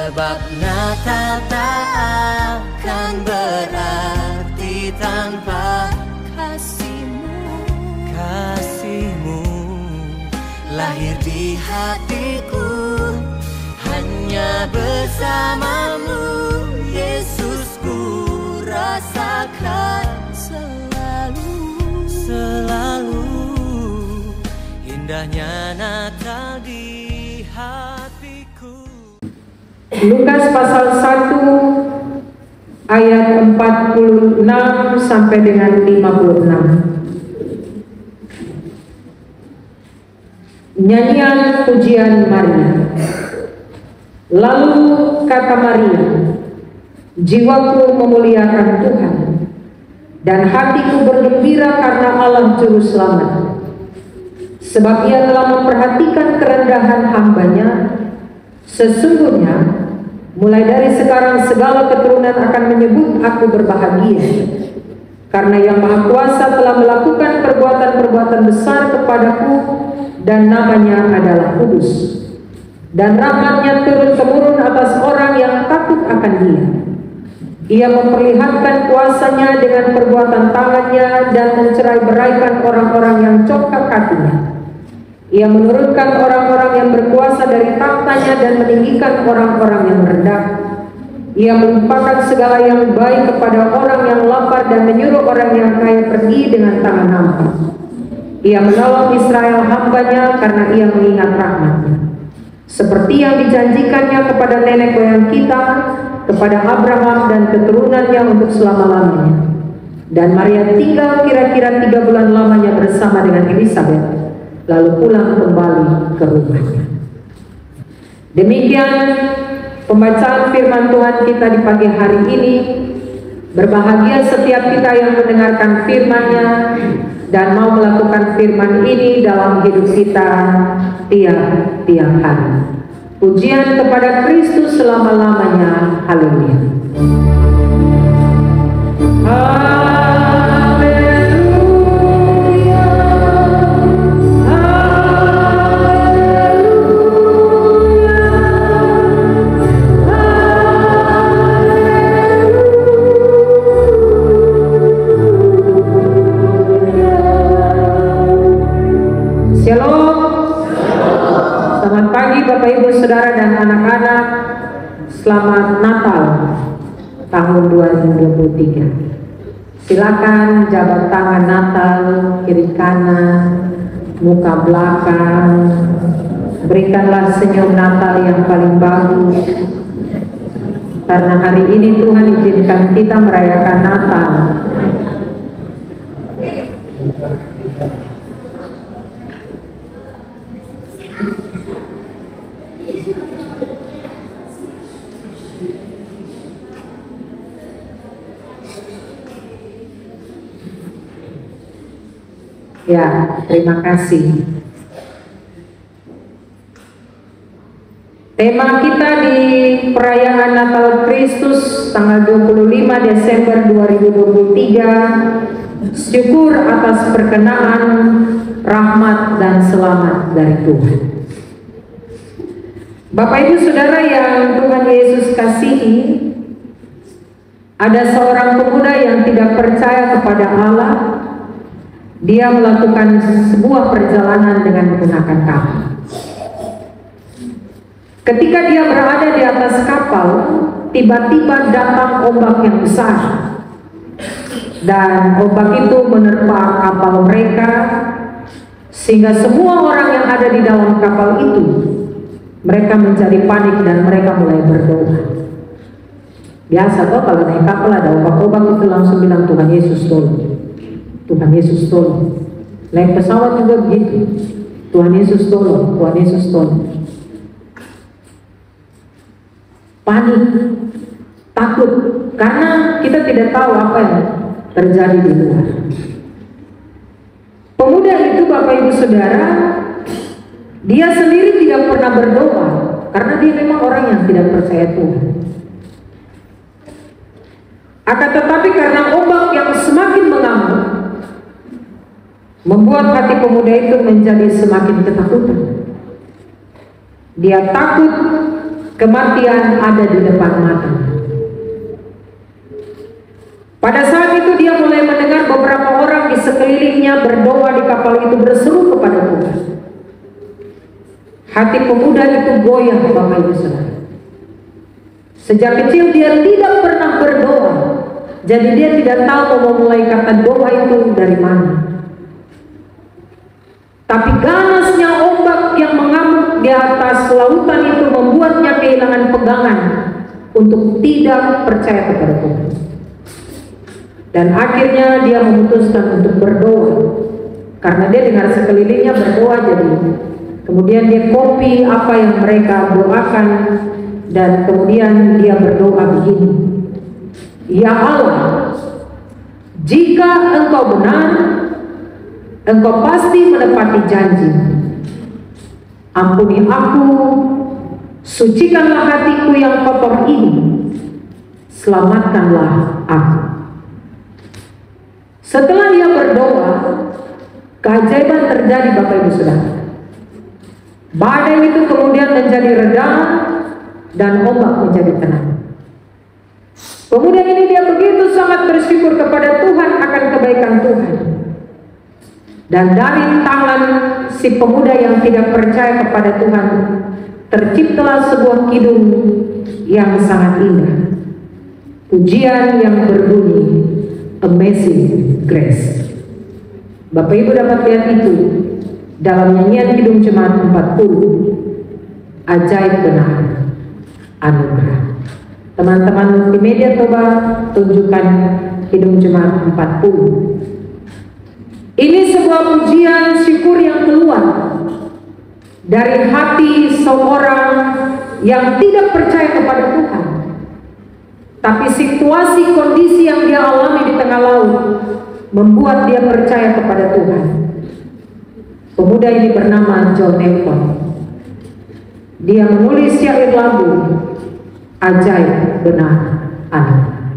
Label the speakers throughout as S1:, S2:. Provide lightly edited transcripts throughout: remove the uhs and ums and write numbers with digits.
S1: Sebab Natal tak akan berarti tanpa kasih-Mu lahir di hatiku, hanya bersama-Mu Yesusku rasakan selalu indahnya Natal di hatiku.
S2: Lukas pasal 1 ayat 46 sampai dengan 56. Nyanyian pujian Maria. Lalu kata Maria, jiwaku memuliakan Tuhan, dan hatiku bergembira karena Allah Juru Selamat. Sebab Ia telah memperhatikan kerendahan hamba-Nya. Sesungguhnya mulai dari sekarang segala keturunan akan menyebut aku berbahagia, karena Yang Maha Kuasa telah melakukan perbuatan-perbuatan besar kepadaku, dan namanya adalah kudus. Dan rahmat-Nya turun-temurun atas orang yang takut akan Dia. Ia memperlihatkan kuasa-Nya dengan perbuatan tangan-Nya, dan mencerai-beraikan orang-orang yang congkak hatinya. Ia menurunkan orang-orang yang berkuasa dari takhta-Nya, dan meninggikan orang-orang yang rendah. Ia melimpahkan segala yang baik kepada orang yang lapar, dan menyuruh orang yang kaya pergi dengan tangan hampa. Ia menolong Israel hamba-Nya, karena Ia mengingat rahmat-Nya, seperti yang dijanjikannya kepada nenek moyang kita, kepada Abraham dan keturunannya untuk selama-lamanya. Dan Maria tinggal kira-kira 3 bulan lamanya bersama dengan Elisabet, lalu pulang kembali ke rumahnya. Demikian pembacaan firman Tuhan kita di pagi hari ini. Berbahagia setiap kita yang mendengarkan firman-Nya dan mau melakukan firman ini dalam hidup kita tiap-tiap hari. Pujian kepada Kristus selama-lamanya. Haleluya. Bapak Ibu Saudara dan anak-anak, selamat Natal tahun 2023. Silakan jabat tangan Natal, kiri kanan, muka belakang. Berikanlah senyum Natal yang paling bagus, karena hari ini Tuhan izinkan kita merayakan Natal. Ya, terima kasih. Tema kita di perayaan Natal Kristus tanggal 25 Desember 2023, syukur atas perkenaan, rahmat dan selamat dari Tuhan. Bapak Ibu Saudara yang Tuhan Yesus kasihi, ada seorang pemuda yang tidak percaya kepada Allah. Dia melakukan sebuah perjalanan dengan menggunakan kapal. Ketika dia berada di atas kapal, tiba-tiba datang ombak yang besar, dan ombak itu menerpa kapal mereka, sehingga semua orang yang ada di dalam kapal itu, mereka menjadi panik dan mereka mulai berdoa. Biasa toh kalau naik kapal ada ombak-ombak itu langsung bilang Tuhan Yesus tolong. Tuhan Yesus tolong. Naik pesawat juga begitu. Tuhan Yesus tolong, Tuhan Yesus tolong. Panik, takut, karena kita tidak tahu apa yang terjadi di luar. Pemuda itu Bapak Ibu Saudara, dia sendiri tidak pernah berdoa, karena dia memang orang yang tidak percaya Tuhan. Akan tetapi karena ombak yang semakin mengamuk, membuat hati pemuda itu menjadi semakin ketakutan. Dia takut kematian ada di depan mata. Pada saat itu dia mulai mendengar beberapa orang di sekelilingnya berdoa di kapal itu berseru kepada Tuhan. Hati pemuda itu goyah, Bapak Ibu Saudara. Sejak kecil dia tidak pernah berdoa, jadi dia tidak tahu mau mulai kata doa itu dari mana. Tapi ganasnya ombak yang mengamuk di atas lautan itu membuatnya kehilangan pegangan untuk tidak percaya kepada Tuhan. Dan akhirnya dia memutuskan untuk berdoa, karena dia dengar sekelilingnya berdoa, jadi kemudian dia copy apa yang mereka doakan, dan kemudian dia berdoa begini: Ya Allah, jika Engkau benar, Engkau pasti menepati janji. Ampuni aku, sucikanlah hatiku yang kotor ini, selamatkanlah aku. Setelah dia berdoa, keajaiban terjadi, Bapak Ibu Saudara. Badai itu kemudian menjadi reda dan ombak menjadi tenang. Kemudian ini dia begitu sangat bersyukur kepada Tuhan akan kebaikan Tuhan. Dan dari tangan si pemuda yang tidak percaya kepada Tuhan terciptalah sebuah kidung yang sangat indah. Pujian yang berbunyi Amazing Grace. Bapak Ibu dapat lihat itu dalam nyanyian Kidung Jemaat 40, Ajaib Benar Anugerah. Teman-teman di media coba tunjukkan Kidung Jemaat 40. Ini sebuah pujian syukur yang keluar dari hati seorang yang tidak percaya kepada Tuhan. Tapi situasi kondisi yang dia alami di tengah laut membuat dia percaya kepada Tuhan. Pemuda ini bernama John Newton. Dia menulis syair lagu Ajaib Benar Anugerah,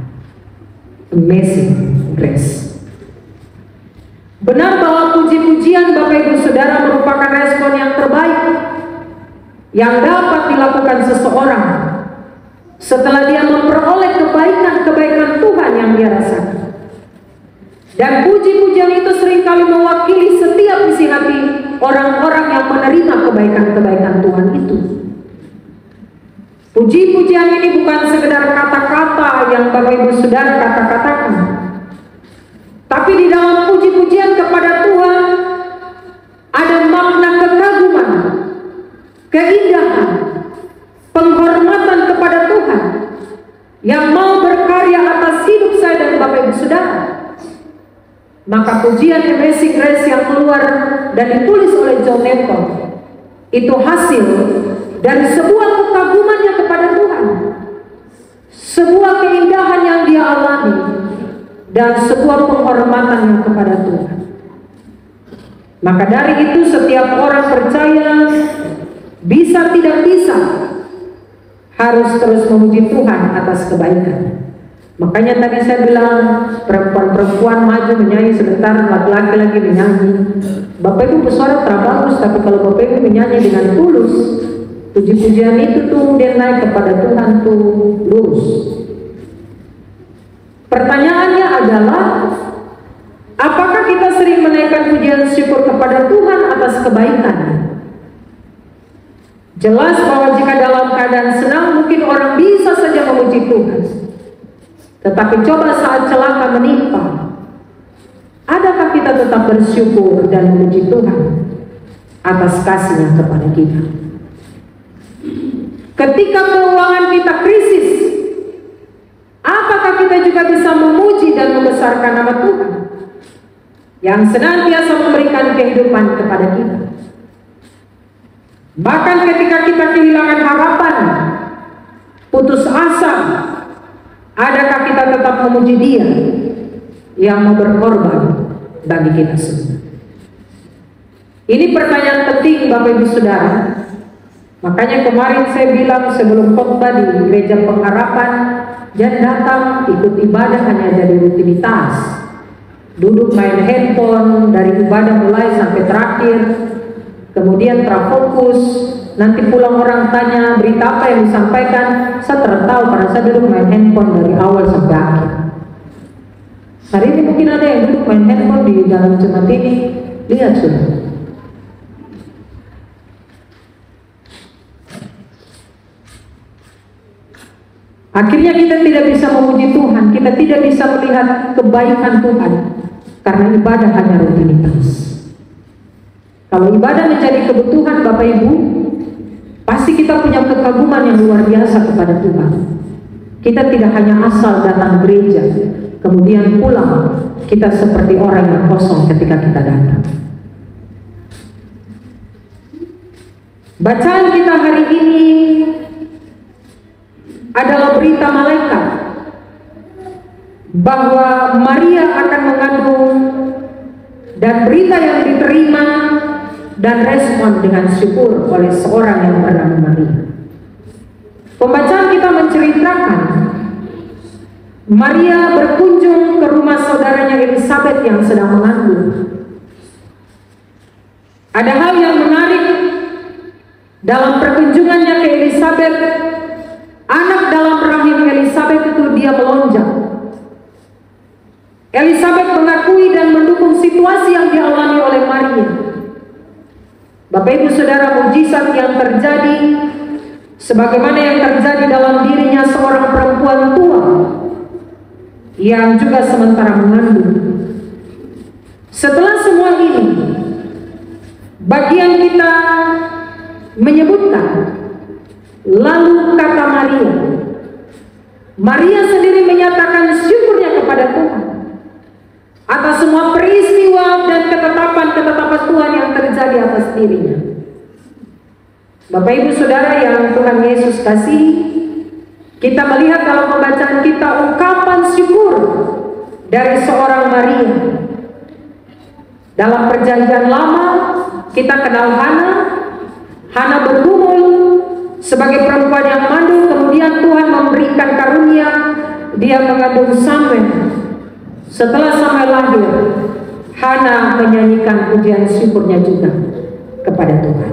S2: Amazing Grace. Benar bahwa puji-pujian Bapak Ibu Saudara merupakan respon yang terbaik yang dapat dilakukan seseorang setelah dia memperoleh kebaikan-kebaikan Tuhan yang dia rasakan. Dan puji-pujian itu seringkali mewakili setiap isi hati orang-orang yang menerima kebaikan-kebaikan Tuhan itu. Puji-pujian ini bukan sekedar kata-kata yang Bapak Ibu Saudara kata-katakan, tapi di dalam puji-pujian kepada Tuhan ada makna kekaguman, keindahan, penghormatan kepada Tuhan yang mau berkarya atas hidup saya dan Bapak Ibu Saudara. Maka pujian Amazing Grace yang keluar dan ditulis oleh John Newton itu hasil dari sebuah kekagumannya kepada Tuhan, sebuah keindahan yang dia alami, dan sebuah penghormatannya kepada Tuhan. Maka dari itu setiap orang percaya bisa tidak bisa harus terus memuji Tuhan atas kebaikan. Makanya tadi saya bilang perempuan-perempuan maju menyanyi sebentar, laki-laki lagi menyanyi. Bapak Ibu bersuara terbagus, tapi kalau Bapak Ibu menyanyi dengan tulus, puji-pujian itu tuh dia naik kepada Tuhan tuh lurus. Pertanyaannya adalah, apakah kita sering menaikkan pujian syukur kepada Tuhan atas kebaikan? Jelas bahwa jika dalam keadaan senang mungkin orang bisa saja memuji Tuhan. Tetapi coba saat celaka menimpa, adakah kita tetap bersyukur dan memuji Tuhan atas kasih-Nya kepada kita? Ketika keuangan kita krisis, apakah kita juga bisa memuji dan membesarkan nama Tuhan yang senantiasa memberikan kehidupan kepada kita? Bahkan ketika kita kehilangan harapan, putus asa, adakah kita tetap memuji Dia yang mau berkorban bagi kita semua? Ini pertanyaan penting Bapak Ibu Saudara. Makanya kemarin saya bilang sebelum khotbah di Gereja Pengharapan, jangan datang ikut ibadah hanya jadi rutinitas, duduk main handphone dari ibadah mulai sampai terakhir, kemudian terfokus, nanti pulang orang tanya berita apa yang disampaikan, saya tertawa karena saya duduk main handphone dari awal sampai akhir. Hari ini mungkin ada yang duduk main handphone di dalam jemaat ini, lihat sudah. Akhirnya kita tidak bisa memuji Tuhan, kita tidak bisa melihat kebaikan Tuhan, karena ibadah hanya rutinitas. Kalau ibadah menjadi kebutuhan Bapak Ibu, pasti kita punya kekaguman yang luar biasa kepada Tuhan. Kita tidak hanya asal datang gereja, kemudian pulang, kita seperti orang yang kosong ketika kita datang. Bacaan kita hari ini adalah berita malaikat bahwa Maria akan mengandung, dan berita yang diterima dan respon dengan syukur oleh seorang yang bernama Maria. Pembacaan kita menceritakan Maria berkunjung ke rumah saudaranya Elizabeth yang sedang mengandung. Ada hal yang menarik dalam perkunjungannya ke Elizabeth. Anak dalam rahim Elizabeth itu dia melonjak. Elizabeth mengakui dan mendukung situasi yang dialami oleh Maria. Bapak Ibu Saudara, mujizat yang terjadi sebagaimana yang terjadi dalam dirinya seorang perempuan tua yang juga sementara mengandung. Setelah semua ini, bagian kita menyebutkan, lalu kata Maria. Maria sendiri menyatakan syukurnya kepada Tuhan atas semua peristiwa dan ketetapan-ketetapan Tuhan yang terjadi atas dirinya. Bapak Ibu Saudara yang Tuhan Yesus kasih, kita melihat dalam pembacaan kita ungkapan syukur dari seorang Maria. Dalam perjanjian lama kita kenal Hana. Hana bergumul sebagai perempuan yang mandul, kemudian Tuhan memberikan karunia, dia mengandung Samuel. Setelah Samuel lahir, Hana menyanyikan pujian syukurnya juga kepada Tuhan.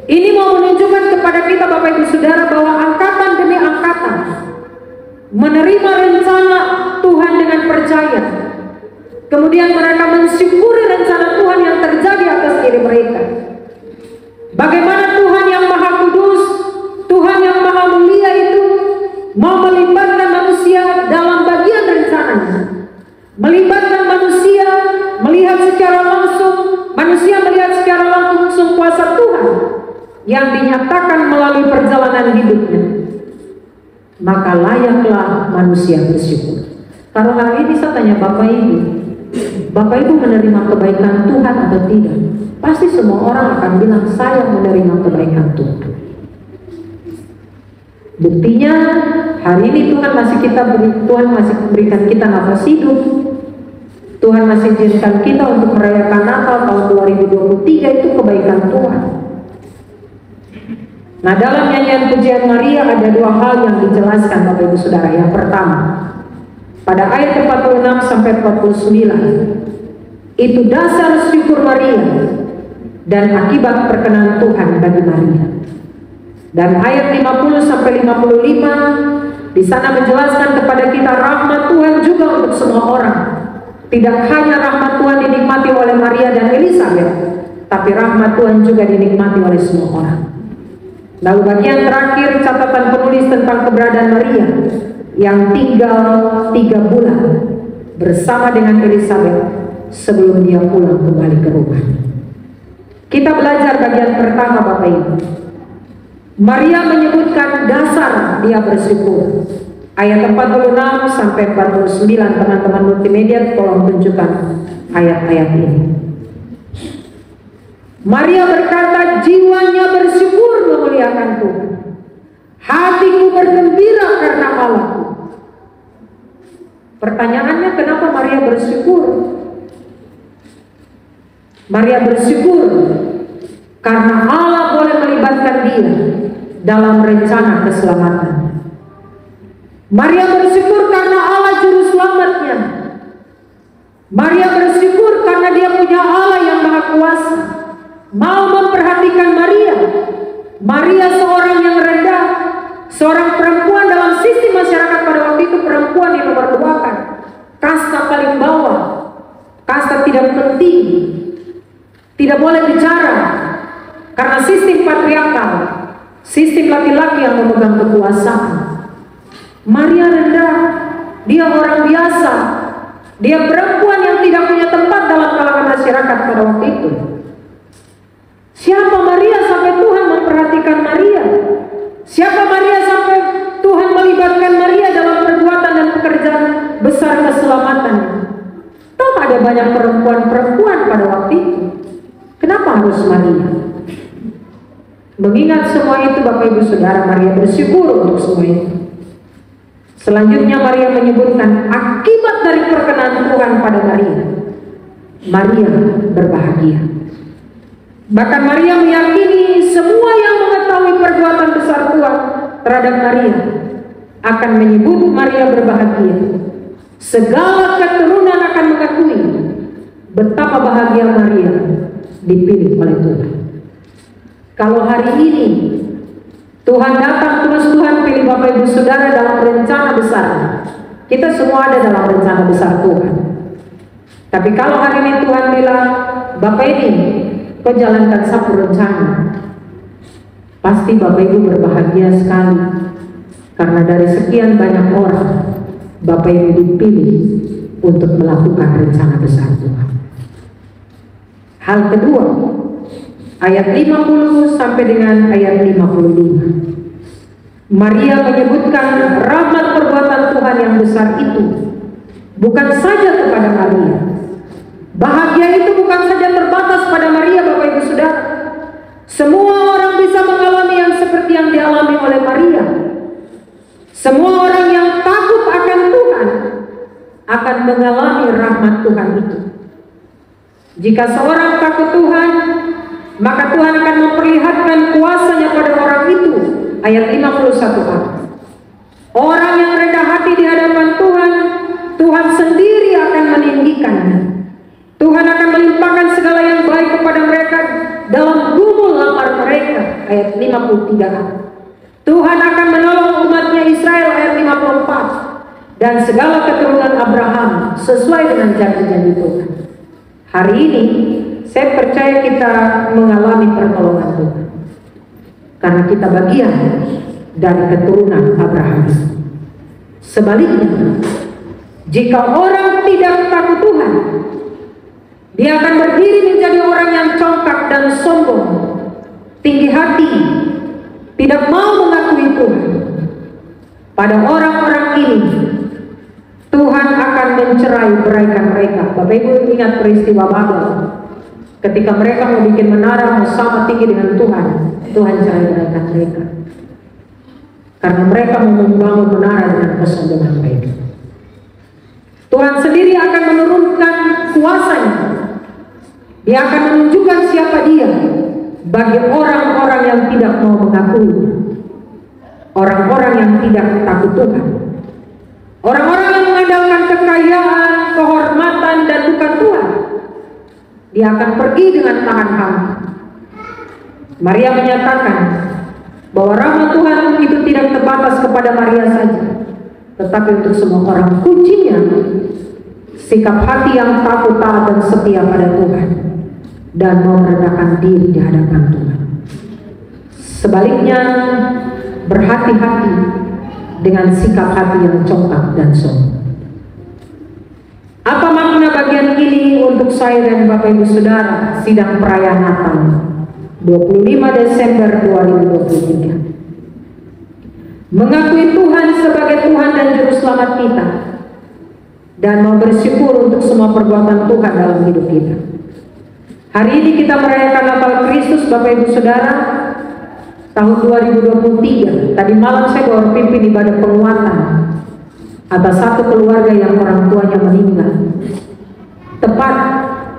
S2: Ini mau menunjukkan kepada kita Bapak Ibu Saudara bahwa angkatan demi angkatan menerima rencana Tuhan dengan percaya. Kemudian mereka mensyukuri rencana Tuhan yang terjadi atas diri mereka. Bagaimana Tuhan yang Maha Kudus, Tuhan yang Maha Mulia itu mau melibatkan manusia dalam bagian rencananya. Melibatkan manusia, melihat secara langsung, manusia melihat secara langsung kuasa Tuhan yang dinyatakan melalui perjalanan hidupnya. Maka layaklah manusia bersyukur. Kalau hari ini saya tanya Bapak Ibu menerima kebaikan Tuhan atau tidak? Pasti semua orang akan bilang saya menerima kebaikan Tuhan. Buktinya hari ini Tuhan masih memberikan kita nafas hidup. Tuhan masih izinkan kita untuk merayakan Natal tahun 2023, itu kebaikan Tuhan. Nah, dalam nyanyian pujian Maria ada dua hal yang dijelaskan Bapak Ibu Saudara. Yang pertama, pada ayat 46 sampai 49, itu dasar syukur Maria dan akibat perkenan Tuhan bagi Maria. Dan ayat 50 sampai 55 di sana menjelaskan kepada kita rahmat Tuhan juga untuk semua orang. Tidak hanya rahmat Tuhan dinikmati oleh Maria dan Elizabeth, tapi rahmat Tuhan juga dinikmati oleh semua orang. Lalu bagian terakhir catatan penulis tentang keberadaan Maria yang tinggal 3 bulan bersama dengan Elizabeth sebelum dia pulang kembali ke rumah. Kita belajar bagian pertama Bapak Ibu. Maria menyebutkan dasar dia bersyukur. Ayat 46 sampai 49, teman-teman multimedia tolong tunjukkan ayat-ayat ini. Maria berkata, jiwanya bersyukur memuliakan Tuhan. Hatiku bergembira karena Allahku. Pertanyaannya, kenapa Maria bersyukur? Maria bersyukur karena Allah boleh melibatkan dia dalam rencana keselamatan. Maria bersyukur karena Allah juru selamatnya. Maria bersyukur karena dia punya Allah yang maha kuasa. mau memperhatikan Maria. Maria seorang yang rendah, seorang perempuan dalam sistem masyarakat pada waktu itu, perempuan yang nomor 2 kan, kasta paling bawah, kasta tidak penting, tidak boleh bicara karena sistem patriarkal, sistem laki-laki yang memegang kekuasaan. Maria rendah, dia orang biasa, dia perempuan yang tidak punya tempat dalam kalangan masyarakat pada waktu itu. Siapa Maria sampai Tuhan memperhatikan Maria? Siapa Maria sampai Tuhan melibatkan Maria dalam perbuatan dan pekerjaan besar keselamatan? Tahu ada banyak perempuan-perempuan pada waktu itu. Kenapa harus Maria? Mengingat semua itu, Bapak Ibu Saudara, Maria bersyukur untuk semua itu. Selanjutnya Maria menyebutkan akibat dari perkenan Tuhan pada Maria. Maria berbahagia. Bahkan Maria meyakini semua yang mengetahui perbuatan besar Tuhan terhadap Maria akan menyebut Maria berbahagia. Segala keturunan akan mengakui betapa bahagia Maria dipilih oleh Tuhan. Kalau hari ini Tuhan datang, terus Tuhan pilih Bapak Ibu Saudara dalam rencana besar, kita semua ada dalam rencana besar Tuhan. Tapi kalau hari ini Tuhan bilang, Bapak ini kau jalankan satu rencana, pasti Bapak Ibu berbahagia sekali, karena dari sekian banyak orang Bapak Ibu dipilih untuk melakukan rencana besar Tuhan. Hal kedua, ayat 50 sampai dengan ayat 55. Maria menyebutkan rahmat perbuatan Tuhan yang besar itu bukan saja kepada Maria. Bahagia itu bukan saja terbatas pada Maria, Bapak Ibu Saudara. Semua orang bisa mengalami yang seperti yang dialami oleh Maria. Semua orang yang takut akan Tuhan akan mengalami rahmat Tuhan itu. Jika seorang takut Tuhan, maka Tuhan akan memperlihatkan kuasanya pada orang itu. Ayat 51a. Orang yang rendah hati di hadapan Tuhan, Tuhan sendiri akan meninggikannya. Tuhan akan melimpahkan segala yang baik kepada mereka dalam gumul lapar mereka. Ayat 53a. Tuhan akan menolong umatnya Israel. Ayat 54. Dan segala keturunan Abraham sesuai dengan janji-janji Tuhan. Hari ini saya percaya kita mengalami pertolongan Tuhan karena kita bagian dari keturunan Abraham. Sebaliknya, jika orang tidak takut Tuhan, dia akan berdiri menjadi orang yang congkak dan sombong, tinggi hati, tidak mau mengakui Tuhan. Pada orang-orang ini Tuhan akan mencerai-beraikan mereka. Bapak Ibu ingat peristiwa Babel. Ketika mereka mau bikin menara, mau sama tinggi dengan Tuhan, Tuhan cerai-beraikan mereka. Karena mereka mau membangun menara dengan kesombongan mereka. Tuhan sendiri akan menurunkan kuasanya. Dia akan menunjukkan siapa dia bagi orang-orang yang tidak mau mengakui, orang-orang yang tidak takut Tuhan, orang-orang yang mengandalkan kekayaan, kehormatan, dan bukan Tuhan. Dia akan pergi dengan tangan hampa. Maria menyatakan bahwa rahmat Tuhan itu tidak terbatas kepada Maria saja, tetapi untuk semua orang. Kuncinya sikap hati yang takut, taat, dan setia pada Tuhan, dan mau merendahkan diri di hadapan Tuhan. Sebaliknya, berhati-hati dengan sikap hati yang congkak dan sombong. Apa makna bagian ini untuk saya dan Bapak Ibu Saudara sidang perayaan Natal 25 Desember 2023? Mengakui Tuhan sebagai Tuhan dan Juru Selamat kita, dan mau bersyukur untuk semua perbuatan Tuhan dalam hidup kita. Hari ini kita merayakan Natal Kristus, Bapak Ibu Saudara, tahun 2023. Tadi malam saya baru pimpin ibadah penguatan atas satu keluarga yang orang tuanya meninggal, tepat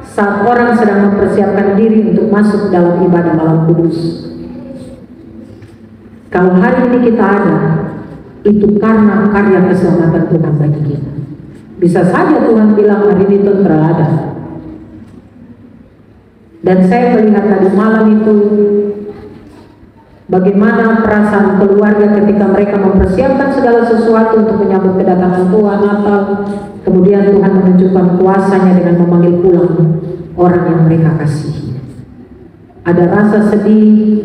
S2: saat orang sedang mempersiapkan diri untuk masuk dalam ibadah malam kudus. Kalau hari ini kita ada, itu karena karya keselamatan Tuhan bagi kita. Bisa saja Tuhan bilang hari ini itu terada, Dan saya melihat tadi malam itu bagaimana perasaan keluarga ketika mereka mempersiapkan segala sesuatu untuk menyambut kedatangan Tuhan Natal. Kemudian Tuhan menunjukkan kuasa-Nya dengan memanggil pulang orang yang mereka kasihi. Ada rasa sedih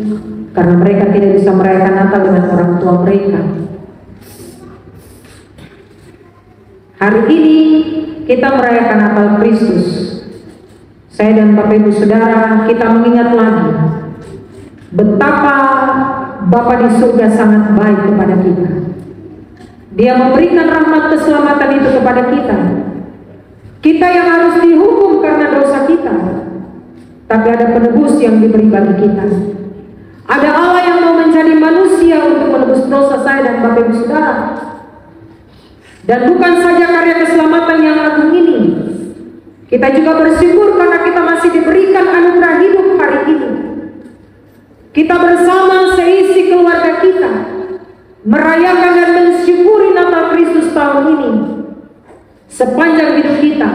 S2: karena mereka tidak bisa merayakan Natal dengan orang tua mereka. Hari ini kita merayakan Natal Kristus. Saya dan Bapak Ibu Saudara, kita mengingat lagi betapa Bapa di surga sangat baik kepada kita. Dia memberikan rahmat keselamatan itu kepada kita. Kita yang harus dihukum karena dosa kita, tapi ada penebus yang diberi bagi kita. Ada Allah yang mau menjadi manusia untuk menebus dosa saya dan Bapak Ibu Saudara. Dan bukan saja karya keselamatan yang agung ini, kita juga bersyukur karena kita masih diberikan anugerah hidup hari ini. Kita bersama seisi keluarga kita merayakan dan mensyukuri Natal Kristus tahun ini. Sepanjang hidup kita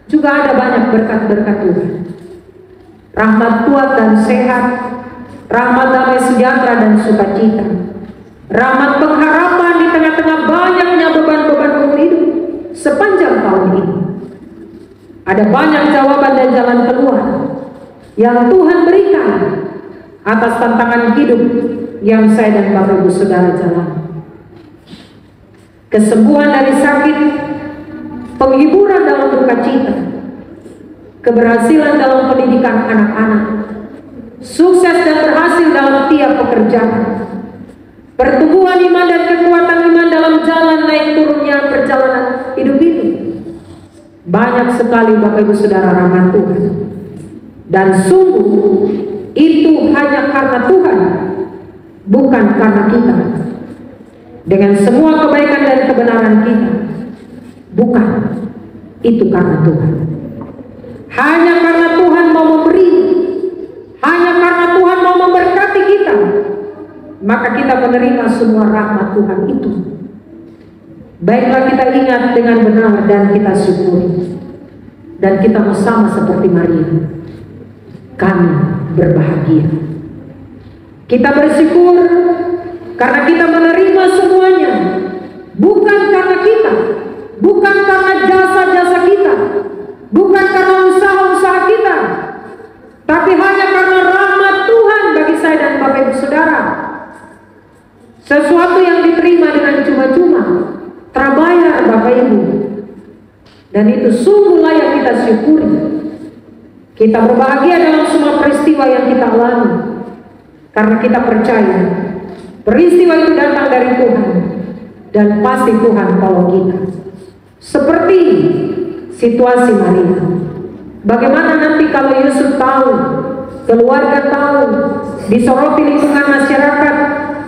S2: juga ada banyak berkat-berkat Tuhan. Rahmat kuat dan sehat, rahmat damai sejahtera dan sukacita, rahmat pengharapan di tengah-tengah banyaknya beban-beban hidup sepanjang tahun ini. Ada banyak jawaban dan jalan keluar yang Tuhan berikan atas tantangan hidup yang saya dan Bapak Ibu Saudara jalani. Kesembuhan dari sakit, penghiburan dalam duka cita, keberhasilan dalam pendidikan anak-anak, sukses dan berhasil dalam tiap pekerjaan, pertumbuhan iman dan kekuatan iman dalam jalan naik turunnya perjalanan hidup ini. Banyak sekali Bapak Ibu Saudara rahmat Tuhan. Dan sungguh itu hanya karena Tuhan, bukan karena kita. Dengan semua kebaikan dan kebenaran kita, bukan, itu karena Tuhan. Hanya karena Tuhan mau memberi, hanya karena Tuhan mau memberkati kita, maka kita menerima semua rahmat Tuhan itu. Baiklah kita ingat dengan benar dan kita syukuri. Dan kita mau sama seperti Maria. Kami berbahagia. Kita bersyukur karena kita menerima semuanya. Bukan karena kita, bukan karena jasa-jasa kita, bukan karena usaha-usaha kita, tapi hanya karena rahmat Tuhan bagi saya dan Bapak Ibu Saudara. Sesuatu yang diterima dengan cuma-cuma, terbayar Bapak Ibu, dan itu sungguh layak kita syukuri. Kita berbahagia dalam semua peristiwa yang kita alami, karena kita percaya peristiwa itu datang dari Tuhan, dan pasti Tuhan tolong kita. Seperti situasi Maria. Bagaimana nanti kalau Yusuf tahu, keluarga tahu, disoroti lingkungan masyarakat,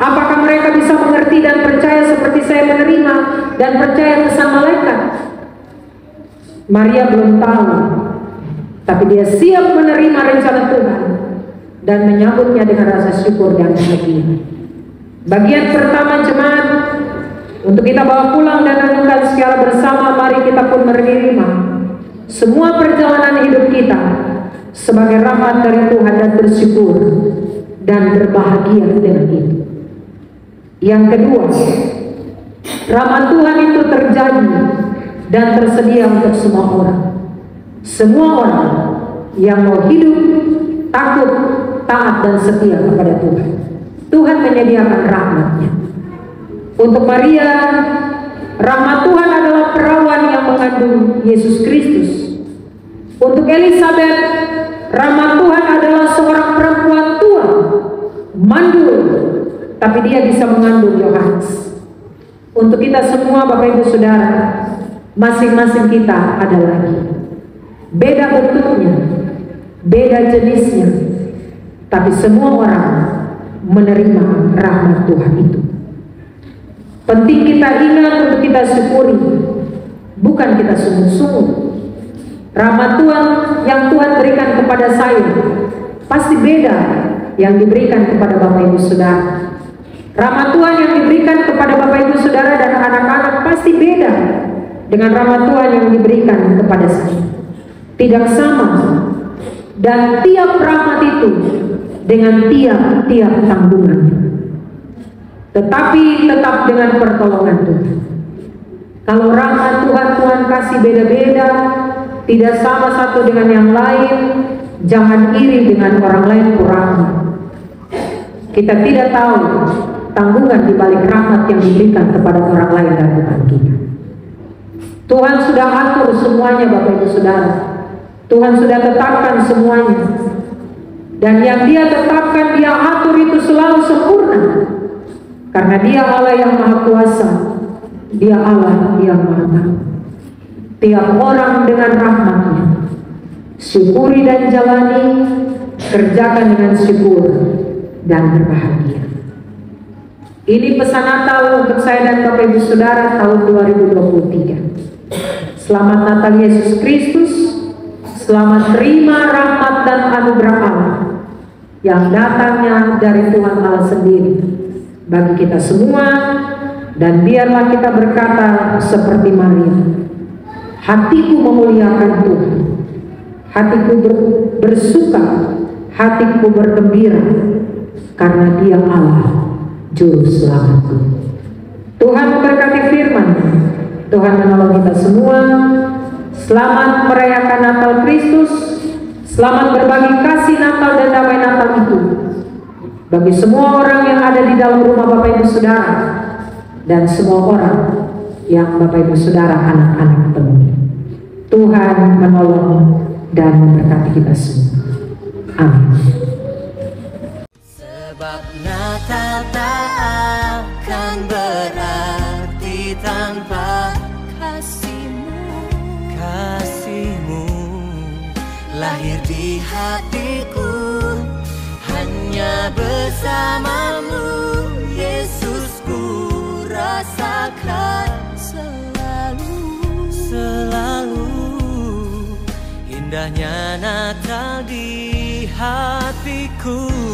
S2: apakah mereka bisa mengerti dan percaya seperti saya menerima dan percaya pesan malaikat? Maria belum tahu, tapi dia siap menerima rencana Tuhan dan menyambutnya dengan rasa syukur dan bahagia. Bagian pertama jemaat, untuk kita bawa pulang dan renungkan secara bersama, mari kita pun menerima semua perjalanan hidup kita sebagai rahmat dari Tuhan dan bersyukur dan berbahagia dengan itu. Yang kedua, rahmat Tuhan itu terjadi dan tersedia untuk semua orang. Semua orang yang mau hidup takut, taat dan setia kepada Tuhan. Tuhan menyediakan rahmat-Nya. Untuk Maria, rahmat Tuhan adalah perawan yang mengandung Yesus Kristus. Untuk Elizabeth, rahmat Tuhan adalah seorang perempuan tua, mandul, tapi dia bisa mengandung Yohanes. Untuk kita semua Bapak Ibu Saudara, masing-masing kita ada lagi. Beda bentuknya, beda jenisnya, tapi semua orang menerima rahmat Tuhan itu. Penting kita ingat untuk kita syukuri, bukan kita sungguh-sungguh. Rahmat Tuhan yang Tuhan berikan kepada saya pasti beda yang diberikan kepada Bapak Ibu Saudara. Rahmat Tuhan yang diberikan kepada Bapak Ibu Saudara dan anak-anak pasti beda dengan rahmat Tuhan yang diberikan kepada saya. Tidak sama. dan tiap rahmat itu dengan tiap-tiap tanggungannya. Tetapi tetap dengan pertolongan Tuhan. Kalau rahmat Tuhan kasih beda-beda, tidak sama satu dengan yang lain, jangan iri dengan orang lain kurang. Kita tidak tahu tanggungan di balik rahmat yang diberikan kepada orang lain dan bukan kita. Tuhan sudah atur semuanya, Bapak Ibu Saudara. Tuhan sudah tetapkan semuanya. Dan yang Dia tetapkan, Dia atur itu selalu sempurna. Karena Dia Allah yang Maha Kuasa. Dia Allah yang Maha Tahu. Tiap orang dengan rahmat-Nya, syukuri dan jalani, kerjakan dengan syukur dan berbahagia. Ini pesan Natal untuk saya dan Bapak Ibu Saudara tahun 2023. Selamat Natal Yesus Kristus. Selamat terima rahmat dan anugerah Allah yang datangnya dari Tuhan Allah sendiri bagi kita semua. Dan biarlah kita berkata seperti Maria, hatiku memuliakan Tuhan, hatiku bersuka, hatiku bergembira, karena Dia Allah Juru Selamatku. Tuhan memberkati firman, Tuhan menolong kita semua. Selamat merayakan Natal Kristus, selamat berbagi kasih Natal dan damai Natal itu bagi semua orang yang ada di dalam rumah Bapak Ibu Saudara, dan semua orang yang Bapak Ibu Saudara anak-anak temui. Tuhan menolong dan memberkati kita semua. Amin.
S1: Sebab Natal tak akan berarti tanpa kasih-Mu lahir di hatiku, hanya bersama-Mu Yesusku rasakan selalu indahnya Natal di hatiku.